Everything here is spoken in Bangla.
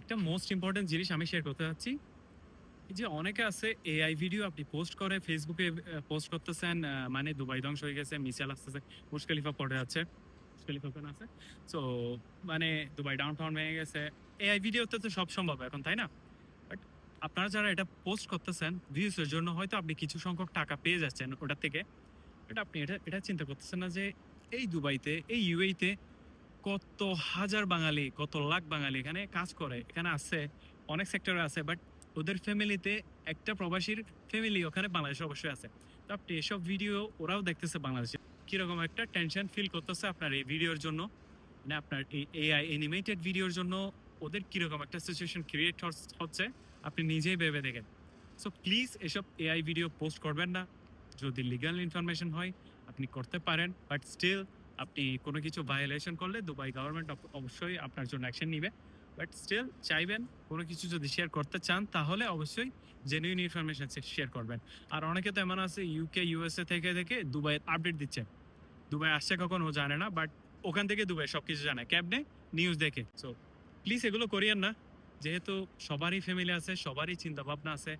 একটা মোস্ট ইম্পর্টেন্ট জিনিস আমি শেয়ার করতে চাচ্ছি। এই যে অনেকে আছে এআই ভিডিও আপনি পোস্ট করে ফেসবুকে পোস্ট করতেছেন, মানে দুবাই ধ্বংস হয়ে গেছে, মিসাইল আসতেছে, বুর্জ খলিফা পড়ে আছে, বুর্জ খলিফা ওখানে আছে। সো মানে দুবাই ডাউনটাউন ভেঙে গেছে। এআই ভিডিওতে তো সব সম্ভব এখন, তাই না? বাট আপনারা যারা এটা পোস্ট করতেছেন ভিউজ এর জন্য, হয়তো আপনি কিছু সংখ্যক টাকা পেয়ে যাচ্ছেন ওটা থেকে। বাট আপনি এটা এটা চিন্তা করতেছেন না যে এই দুবাইতে, এই ইউএইতে কত হাজার বাঙালি, কত লাখ বাঙালি এখানে কাজ করে, এখানে আছে, অনেক সেক্টরে আছে। বাট ওদের ফ্যামিলিতে একটা প্রবাসীর ফ্যামিলি ওখানে বাংলাদেশে অবশ্যই আছে। তো আপনি এসব ভিডিও ওরাও দেখতেছে বাংলাদেশে, কিরকম একটা টেনশন ফিল করতেছে আপনার এই ভিডিওর জন্য, মানে আপনার এই এআই অ্যানিমেটেড ভিডিওর জন্য ওদের কিরকম একটা সিচুয়েশন ক্রিয়েট হচ্ছে আপনি নিজেই ভেবে দেখেন। সো প্লিজ এসব এআই ভিডিও পোস্ট করবেন না। যদি লিগ্যাল ইনফরমেশন হয় আপনি করতে পারেন, বাট স্টিল আপনি কোনো কিছু ভায়োলেশন করলে দুবাই গভর্নমেন্ট অবশ্যই আপনার জন্য অ্যাকশন নিবে। বাট স্টিল চাইবেন কোনো কিছু যদি শেয়ার করতে চান তাহলে অবশ্যই জেনুইন ইনফরমেশন শেয়ার করবেন। আর অনেকে তো এমন আছে ইউকে ইউএসএ থেকে থেকে দুবাইয়ের আপডেট দিচ্ছে, দুবাই আসছে কখন ও জানে না, বাট ওখান থেকে দুবাই সবকিছু জানে ক্যাবনে নিউজ দেখে। সো প্লিজ এগুলো করিয়েন না, যেহেতু সবারই ফ্যামিলি আছে, সবারই চিন্তা ভাবনা আছে।